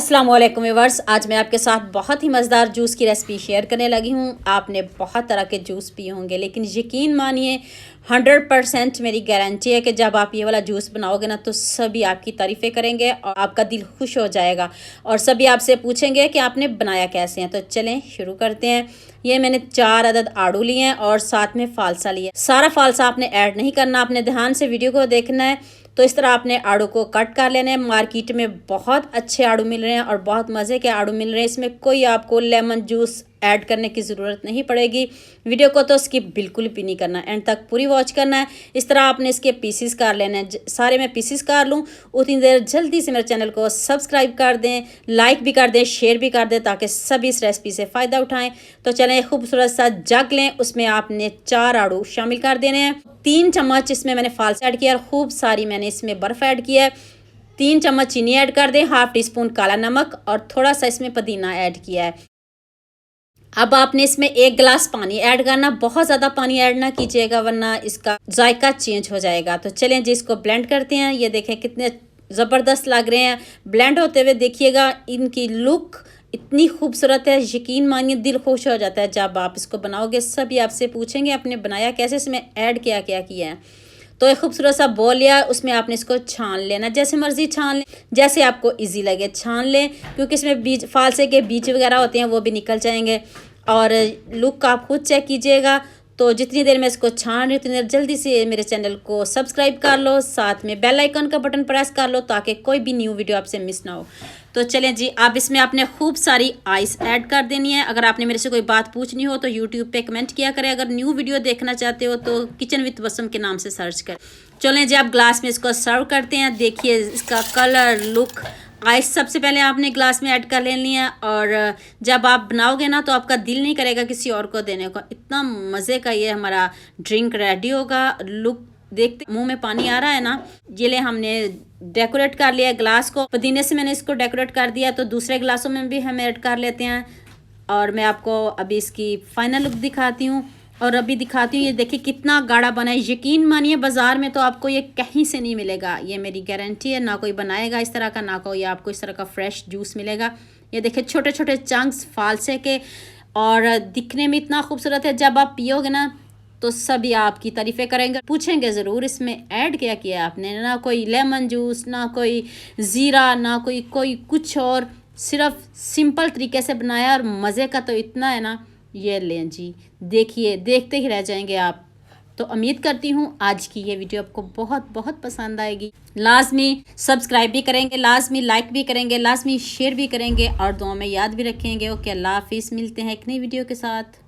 अस्सलाम वालेकुम व्यूअर्स, आज मैं आपके साथ बहुत ही मज़ेदार जूस की रेसिपी शेयर करने लगी हूँ। आपने बहुत तरह के जूस पिए होंगे, लेकिन यकीन मानिए 100% मेरी गारंटी है कि जब आप ये वाला जूस बनाओगे ना तो सभी आपकी तारीफ़ें करेंगे और आपका दिल खुश हो जाएगा और सभी आपसे पूछेंगे कि आपने बनाया कैसे हैं। तो चलें शुरू करते हैं। ये मैंने 4 अदद आड़ू लिए हैं और साथ में फ़ालसा लिया। सारा फ़ालसा आपने ऐड नहीं करना, आपने ध्यान से वीडियो को देखना है। तो इस तरह आपने आड़ू को कट कर लेना है। मार्केट में बहुत अच्छे आड़ू मिल रहे हैं और बहुत मज़े के आड़ू मिल रहे हैं। इसमें कोई आपको लेमन जूस ऐड करने की ज़रूरत नहीं पड़ेगी। वीडियो को तो स्किप बिल्कुल भी नहीं करना, एंड तक पूरी वॉच करना है। इस तरह आपने इसके पीसीस कर लेने हैं। सारे मैं पीसीस कर लूँ उतनी देर जल्दी से मेरे चैनल को सब्सक्राइब कर दें, लाइक भी कर दें, शेयर भी कर दें ताकि सभी इस रेसिपी से फ़ायदा उठाएं। तो चलें एक खूबसूरत सा जग लें, उसमें आपने 4 आड़ू शामिल कर देने हैं। 3 चम्मच इसमें मैंने फ़ालसा ऐड किया और खूब सारी मैंने इसमें बर्फ़ ऐड किया है। 3 चम्मच चीनी ऐड कर दें, हाफ़ टी स्पून काला नमक और थोड़ा सा इसमें पुदीना ऐड किया है। अब आपने इसमें 1 गिलास पानी ऐड करना। बहुत ज़्यादा पानी ऐड ना कीजिएगा वरना इसका जायका चेंज हो जाएगा। तो चलें जी इसको ब्लेंड करते हैं। ये देखें कितने ज़बरदस्त लग रहे हैं। ब्लेंड होते हुए देखिएगा, इनकी लुक इतनी खूबसूरत है, यकीन मानिए दिल खुश हो जाता है जब आप इसको बनाओगे। सभी आपसे पूछेंगे आपने बनाया कैसे, इसमें ऐड क्या क्या किया है। तो एक खूबसूरत सा बॉल लिया, उसमें आपने इसको छान लेना, जैसे मर्ज़ी छान लें, जैसे आपको इजी लगे छान लें, क्योंकि इसमें बीज फ़ालसे के बीज वगैरह होते हैं वो भी निकल जाएंगे। और लुक आप खुद चेक कीजिएगा। तो जितनी देर मैं इसको छान रही हूँ उतनी देर जल्दी से मेरे चैनल को सब्सक्राइब कर लो, साथ में बेल आइकन का बटन प्रेस कर लो ताकि कोई भी न्यू वीडियो आपसे मिस ना हो। तो चलें जी, अब इसमें आपने खूब सारी आइस ऐड कर देनी है। अगर आपने मेरे से कोई बात पूछनी हो तो यूट्यूब पे कमेंट किया करें। अगर न्यू वीडियो देखना चाहते हो तो किचन विद वसम के नाम से सर्च करें। चलें जी, अब ग्लास में इसको सर्व करते हैं। देखिए इसका कलर, लुक। आइस सबसे पहले आपने ग्लास में ऐड कर लेनी है और जब आप बनाओगे ना तो आपका दिल नहीं करेगा किसी और को देने को। इतना मज़े का ये हमारा ड्रिंक रेडी होगा। लुक देखते मुंह में पानी आ रहा है ना। ये ले हमने डेकोरेट कर लिया ग्लास को, पुदीने से मैंने इसको डेकोरेट कर दिया। तो दूसरे ग्लासों में भी हम ऐड कर लेते हैं और मैं आपको अभी इसकी फाइनल लुक दिखाती हूँ। और अभी दिखाती हूँ, ये देखिए कितना गाढ़ा बना है। यकीन मानिए बाज़ार में तो आपको ये कहीं से नहीं मिलेगा, ये मेरी गारंटी है। ना कोई बनाएगा इस तरह का, ना कोई आपको इस तरह का फ्रेश जूस मिलेगा। ये देखिए छोटे छोटे चंक्स फ़ालसे के और दिखने में इतना खूबसूरत है। जब आप पियोगे ना तो सभी आपकी तारीफ़ें करेंगे, पूछेंगे ज़रूर इसमें ऐड क्या किया आपने। ना कोई लेमन जूस, ना कोई ज़ीरा, ना कोई कुछ और, सिर्फ सिंपल तरीके से बनाया और मज़े का तो इतना है ना। ये लें जी, देखिए देखते ही रह जाएंगे आप। तो उम्मीद करती हूँ आज की ये वीडियो आपको बहुत बहुत पसंद आएगी। लाजमी सब्सक्राइब भी करेंगे, लाजमी लाइक भी करेंगे, लाजमी शेयर भी करेंगे और दुआ में याद भी रखेंगे। ओके, अल्लाह हाफिज़। मिलते हैं एक नई वीडियो के साथ।